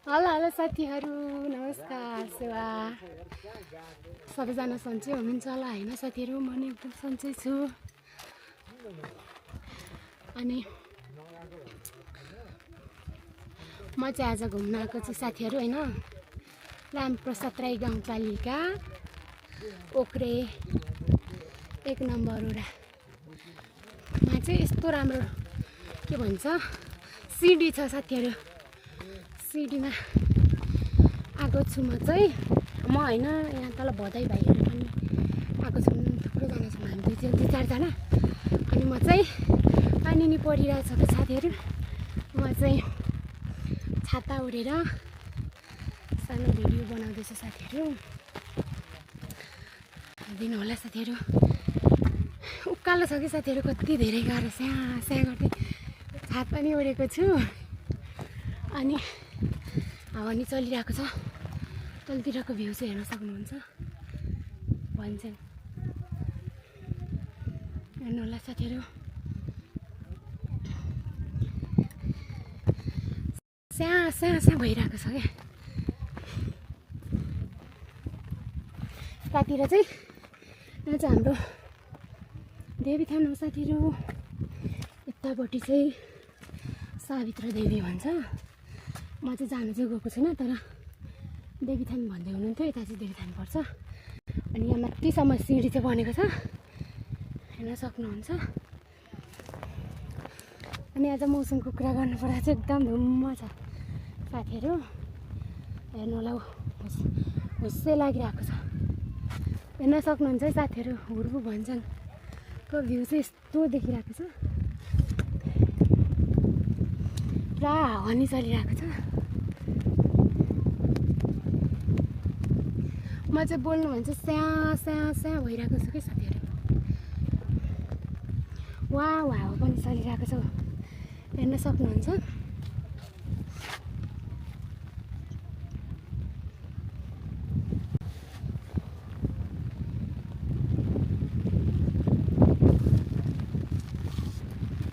Hello hello साथीहरू नमस्कार सेवा सबैजना सन्चै हुनुहुन्छ होला हैन साथीहरू म नि एकदम सन्चै छु अनि म चाहिँ आज घुम्न आएको छु साथीहरू हैन रामप्रसाद राई गाउँपालिका ओक्रे 1 नम्बर वडा मा चाहिँ यस्तो राम्रो के भन्छ सिडी छ साथीहरू सिडीमा आएको छु म चाहिँ म हैन यहाँ तल भदै भाइहरू पनि आएको छु थुप्रोजना छौँ हामी दुई चारजना अनि म चाहिँ पानी नि परिरहेछ त साथीहरू म चाहिँ छाता उडेर सानो भिडियो बनाउँदैछु साथीहरू दिनु होला साथीहरू उकालो छ कि साथीहरू कति धेरै गाह्रो स्या गर्दै छाता पनि उडेको छु अनि हावा नि चलिरहेको छ तलतिरको भ्यू चाहिँ हेर्न सक्नुहुन्छ भन्छ हेर्नु होला साथीहरू स्या भइरहेको छ क्या यतातिर चाहिँ यहाँ चाहिँ हाम्रो देवीथान हो साथीहरू यतापट्टि चाहिँ सावित्र देवी भन्छ म चाहिँ जानु चाहिँ गएको छैन तर देवीथान भन्दै हुनुहुन्थ्यो यता चाहिँ देवीथान पर्छ अनि यहाँ माथिसम्म सिडी चाहिँ बनेको छ हेर्न सक्नुहुन्छ अनि आज मौसमको कुरा गर्नुपर्दा चाहिँ एकदम धुम्म छ साथीहरू हेर्नु होला हुस्से लागिरहेको छ हेर्न सक्नुहुन्छ है साथीहरू हुर्बु भन्छनको भ्यू चाहिँ यस्तो देखिरहेको छ पुरा हावा नि चलिरहेको छ म चाहिँ बोल्नु भन्छ स्या भइरहेको छु कि साथीहरू वा हावा पनि चलिरहेको छ हेर्न सक्नुहुन्छ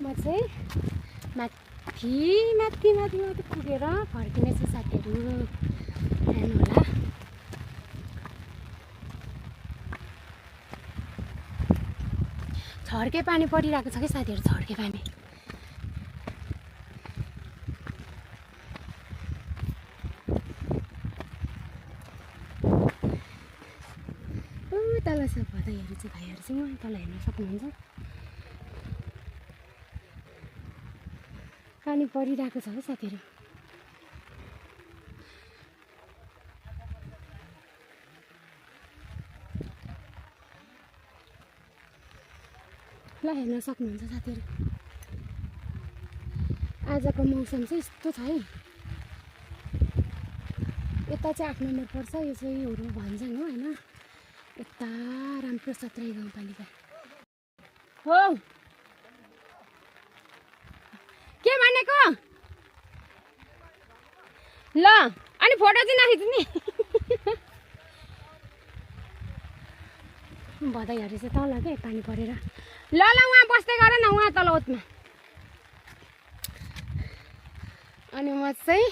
म चाहिँ माथि पुगेर फर्किनेछु साथीहरू हेर्नु होला छड्के पानी परिरहेको छ कि साथीहरू छड्के पानी तल छ भदैहरू चाहिँ भाइहरू चाहिँ म तल हेर्न सक्नुहुन्छ पानी परिरहेको छ कि साथीहरू ल हेर्न सक्नुहुन्छ साथीहरू आजको मौसम चाहिँ यस्तो छ है यता चाहिँ 8 नम्बर पर्छ यो चाहिँ हुर्बु भन्छन् हो हैन यता रामप्रसाद राई गाउँपालिका हो के भनेको ल अनि फोटो चाहिँ नखिच्नु नि भदैहरू चाहिँ तल के पानी परेर ल उहाँ बस्दै गर न उहाँ तल ओतमा अनि म चाहिँ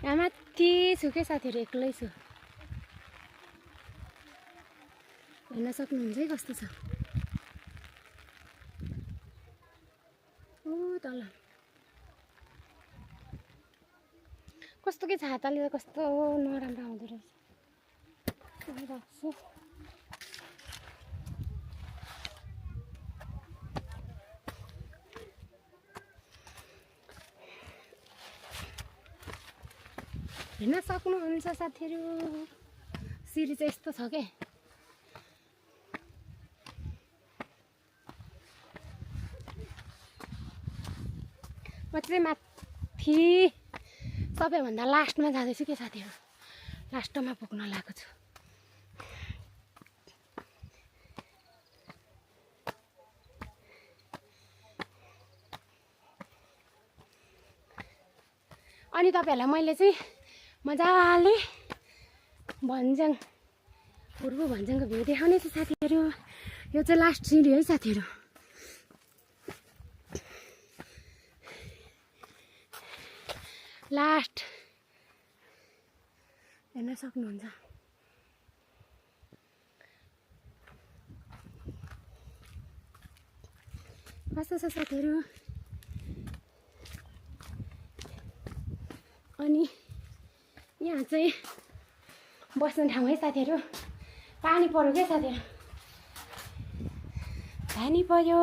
यहाँ माथि छु के साथीहरू एक्लै छु हेर्न सक्नुहुन्छ है कस्तो छ तल कस्तो के छाताले त कस्तो नराम्रो आउँदो रहेछ राख्छु हेर्न सक्नुहुन्छ साथीहरू सिडी चाहिँ यस्तो छ के म चाहिँ माथि सबैभन्दा लास्टमा जाँदैछु के साथीहरू लास्टमा पुग्न लागेको छु अनि तपाईहरुलाई मैले चाहिँ मजाले भन्ज्याङ हुर्बु भन्ज्याङको भ्यू देखाउने छु साथीहरू यो चाहिँ लास्ट सिडी है साथीहरू लास्ट हेर्न सक्नुहुन्छ। कस्तो छ साथीहरू? अनि यहाँ चाहिँ बस्ने ठाउँ है साथीहरू। पानी पर्यो क्या साथीहरू, पानी पर्यो।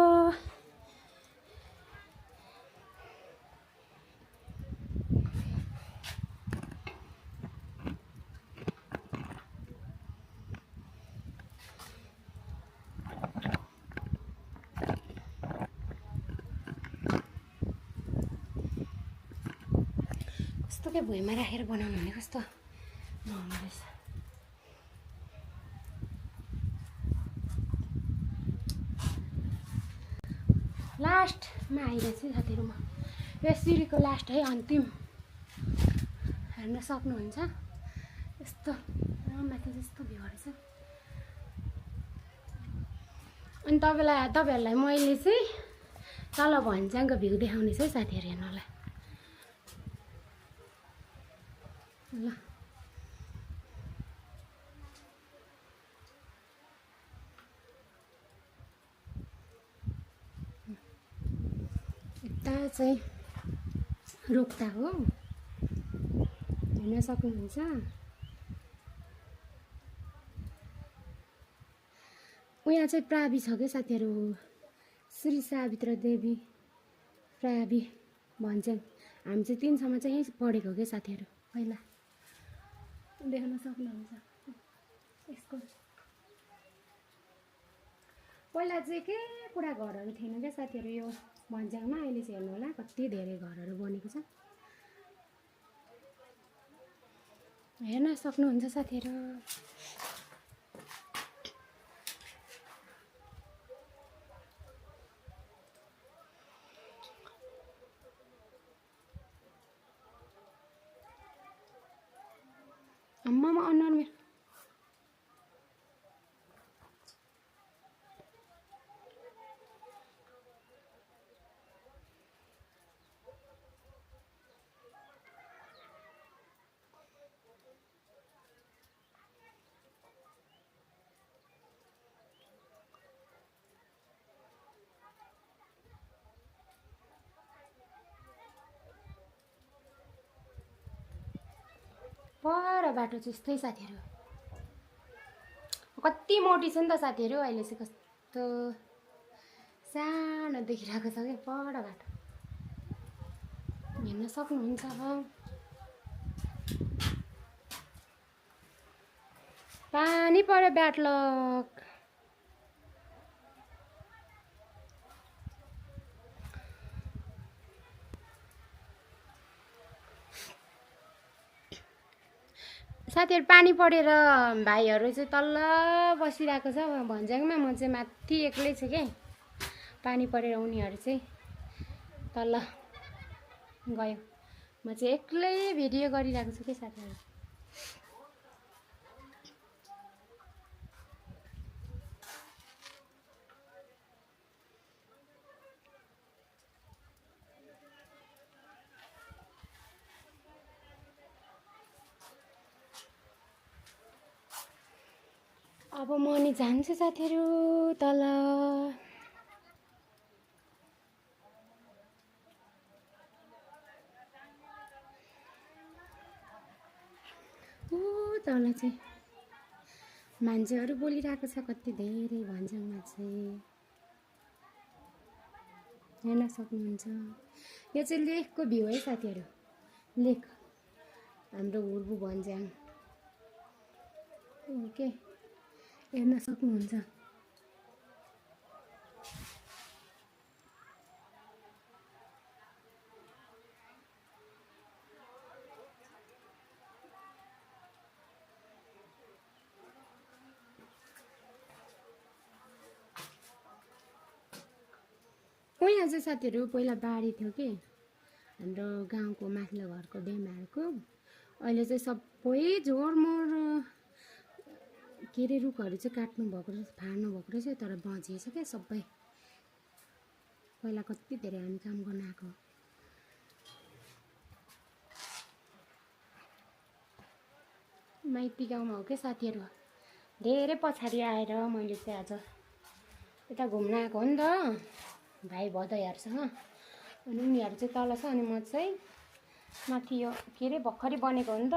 कस्तो के भुइँमा राखेर बनाउनु भने कस्तो नहुँदो रहेछ। लास्टमा आइरहेछ साथीहरू म। यो सिँढीको लास्ट है, अन्तिम। हेर्न सक्नुहुन्छ यस्तो माथि जस्तो भ्यू रहेछ। अनि तपाईँहरूलाई मैले चाहिँ तल भन्ज्याङको भ्यू देखाउने छु है साथीहरू, हेर्नुलाई ल। यता चाहिँ रोक्ता हो, हेर्न सक्नुहुन्छ। यहाँ चाहिँ प्रावि छ क्या साथीहरू, श्री सावित्र देवी प्रावि भन्ज्याङ। हामी चाहिँ 3 सम्म चाहिँ यहीँ पढेको क्या साथीहरू। पहिला देख्न सक्नुहुन्छ यसको। पहिला चाहिँ के पुरा घरहरू थिएन क्या साथीहरू यो भन्ज्याङमा। अहिले चाहिँ हेर्नु होला कति धेरै घरहरू बनेको छ, हेर्न सक्नुहुन्छ साथीहरू। अम्मामा अनुहार मेरो पर बाटो चाहिँ यस्तै साथीहरू। कति मोटी छ नि त साथीहरू, अहिले चाहिँ कस्तो सानो देखिरहेको छ क्या पर बाटो, हेर्न सक्नुहुन्छ। पानी पर्यो ब्याडलक। साथीहरू पानी परेर भाइहरू चाहिँ तल बसिरहेको छ भन्ज्याङमा। म चाहिँ माथि एक्लै छु क्या। पानी परेर उनीहरू चाहिँ तल गयो, म चाहिँ एक्लै भिडियो गरिरहेको छु क्या साथीहरू। अब म नि जान्छु साथीहरू तल। तल चाहिँ मान्छेहरू बोलिरहेको छ कति धेरै भन्ज्याङमा चाहिँ, हेर्न सक्नुहुन्छ। यो चाहिँ लेकको भ्यू है साथीहरू, लेक हाम्रो हुर्बु भन्ज्याङ ओके, हेर्न सक्नुहुन्छ। यहाँ चाहिँ साथीहरू पहिला बारी थियो कि हाम्रो गाउँको माथिल्लो घरको डेमाहरूको। अहिले चाहिँ सबै झोरमोर के अरे रुखहरू चाहिँ काट्नु भएको रहेछ, फाड्नु भएको रहेछ, तर बचिएछ क्या सबै। पहिला कति धेरै हामी काम गर्न आएको। माइती गाउँमा हो क्या साथीहरू। धेरै पछाडि आएर मैले चाहिँ आज यता घुम्न आएको हो नि त भाइ भदैहरूसँग। अनि उनीहरू चाहिँ तल छ अनि म चाहिँ माथि यो के अरे भर्खरै बनेको हो नि त।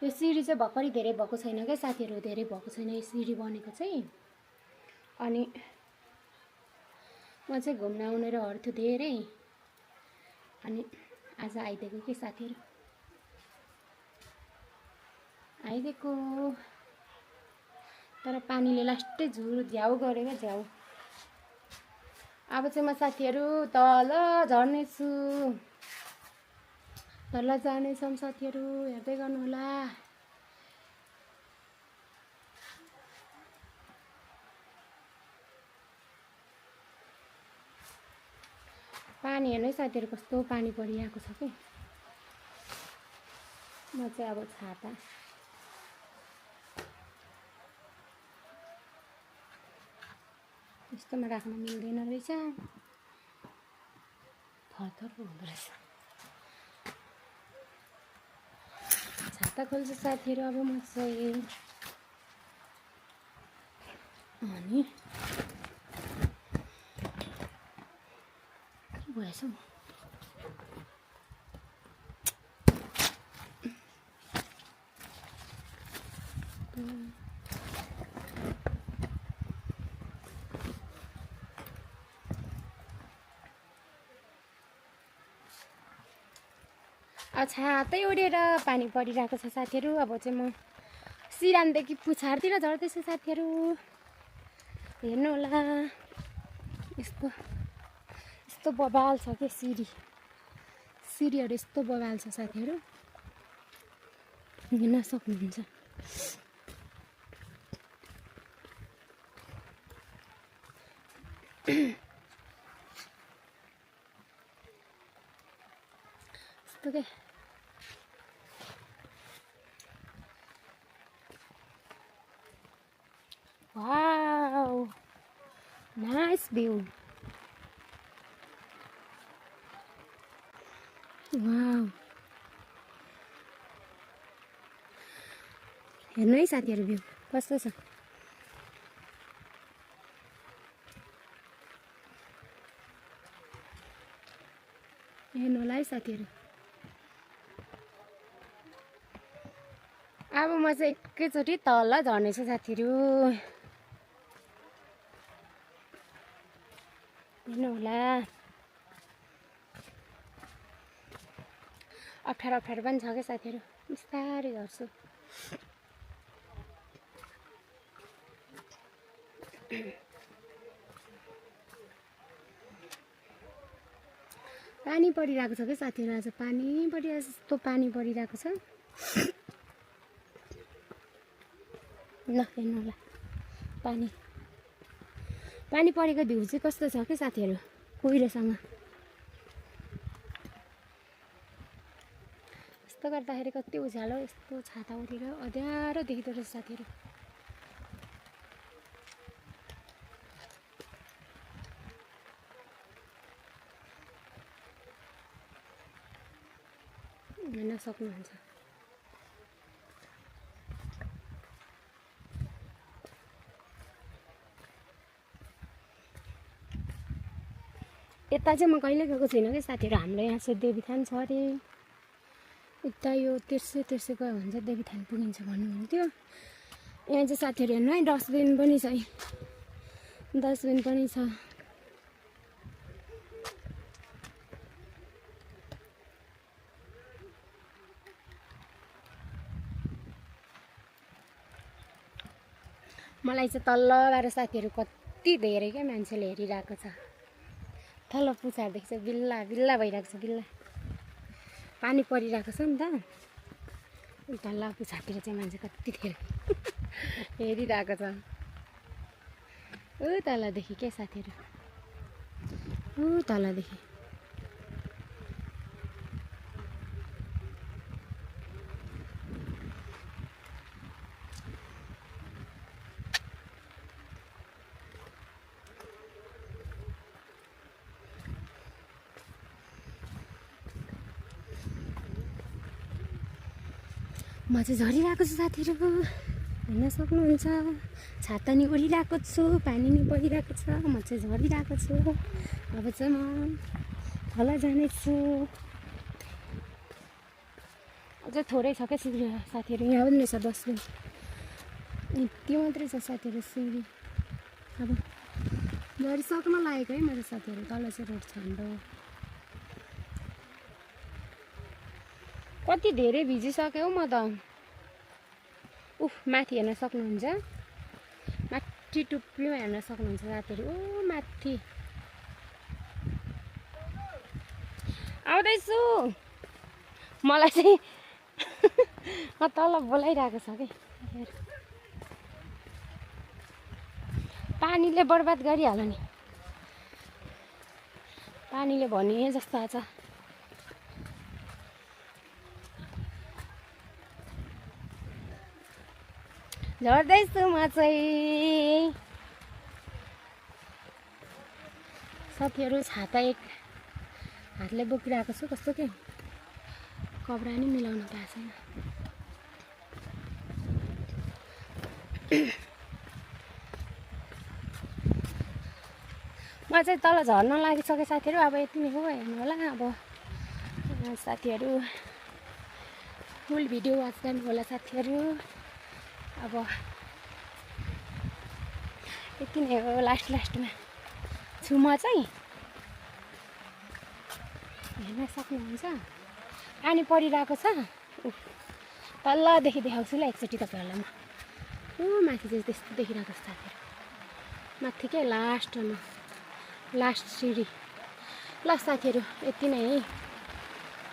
यो सिँढी चाहिँ भर्खरै धेरै भएको छैन क्या साथीहरू, धेरै भएको छैन यो सिँढी बनेको चाहिँ। अनि म चाहिँ घुम्न आउने रहर थियो धेरै, अनि आज आइदिएको के साथीहरू, आइदिएको। तर पानीले लास्टै झ्याउ गऱ्यो क्या झ्याउ। अब चाहिँ म साथीहरू तल झर्नेछु, तल जानेछौँ साथीहरू, हेर्दै गर्नुहोला। पानी हेर्नु है साथीहरू कस्तो पानी परिरहेको छ कि। म चाहिँ अब छाता यस्तोमा राख्न मिल्दैन रहेछ, थरथर हुँदो रहेछ। छाता खोल्छु साथीहरू अब म चाहिँ। अनि के भएछ छातै ओढेर पानी परिरहेको छ साथीहरू। अब चाहिँ म सिरानदेखि पुछारतिर झर्दैछु साथीहरू, हेर्नु होला। यस्तो यस्तो बबाल छ के सिँढीहरू यस्तो बबाल छ साथीहरू, हेर्न सक्नुहुन्छ। यस्तो के वाउ, नाइस भ्यू। वाउ, हेर्नु है साथीहरू भ्यू कस्तो छ। हेर्नु होला है साथीहरू। अब म चाहिँ एकैचोटि तल झर्नेछु साथीहरू, हेर्नु होला। अप्ठ्यारो पनि छ क्या साथीहरू, बिस्तारै झर्छु। पानी परिरहेको छ क्या साथीहरू, आज पानी परिरहेको छ, यस्तो पानी परिरहेको छ। ल हेर्नु होला, पानी परेको भ्यू चाहिँ कस्तो छ क्या साथीहरू, कुहिरोसँग। यस्तो गर्दाखेरि कति उज्यालो, यस्तो छाता उठेर अँध्यारो देखिँदो रहेछ साथीहरू। हेर्न सक्नुहुन्छ। यता चाहिँ म कहिले गएको छैन क्या साथीहरू। हाम्रो यहाँ चाहिँ देवीथान छ अरे, यता यो तेर्से गयो भने चाहिँ देवीथान पुगिन्छ भन्नुहुन्थ्यो। यहाँ चाहिँ साथीहरू हेर्नु है, डस्टबिन पनि छ, डस्टबिन पनि छ। मलाई चाहिँ तल्लबाट साथीहरू कति धेरै क्या मान्छेले हेरिरहेको छ। तल पुछारदेखि चाहिँ बिल्ला भइरहेको छ, बिल्ला पानी परिरहेको छ नि त। तल पुछारतिर चाहिँ मान्छे कति धेरै हेरिरहेको छ। ऊ तलदेखि के साथीहरू, ऊ तलदेखि। म चाहिँ झरिरहेको छु साथीहरू, हेर्न सक्नुहुन्छ। छाता नि ओढिरहेको छु, पानी नि परिरहेको छ, म चाहिँ झरिरहेको छु। अब चाहिँ म तल जानेछु। अझै थोरै छ क्या सिँढी साथीहरू, यहाँ पनि रहेछ डस्टबिन, यति मात्रै छ साथीहरू सिँढी। अब झरिसक्न लागेको है मेरो साथीहरू, तल चाहिँ रोड छ हाम्रो। कति धेरै भिजिसक्यो म त। उफ, माथि हेर्न सक्नुहुन्छ, माथि टुप्पीमा हेर्न सक्नुहुन्छ साथीहरू। ओ माथि आउँदैछु, मलाई चाहिँ तल बोलाइरहेको छ कि पानीले बर्बाद गरिहाल्यो नि, पानीले भने जस्तो आछ। झर्दैछु म चाहिँ साथीहरू। छाता एक हातले बोकिरहेको छु, कस्तो के कपडा नि मिलाउन पाएको छैन। म चाहिँ तल झर्न लागिसकेँ साथीहरू। अब यति नै हो, हेर्नु होला। अब साथीहरू फुल भिडियो वाच गर्नु होला साथीहरू। अब यति नै हो, लास्टमा छु म चाहिँ, हेर्न सक्नुहुन्छ। पानी परिरहेको छ। तलदेखि देखाउँछु ल एकचोटि तपाईँहरूलाई म। माथि चाहिँ त्यस्तो देखिरहेको छ साथीहरू, माथि के लास्टमा, लास्ट सिँढी। ल साथीहरू यति नै है।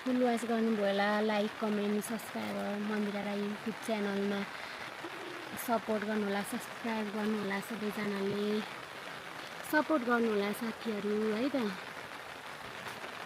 फुल वाच गर्नुभयो होला, like comment subscribe Mandira Rai YouTube च्यानलमा सपोर्ट गर्नुहोला, सब्सक्राइब गर्नुहोला, सबैजनाले सपोर्ट गर्नुहोला साथीहरू है त।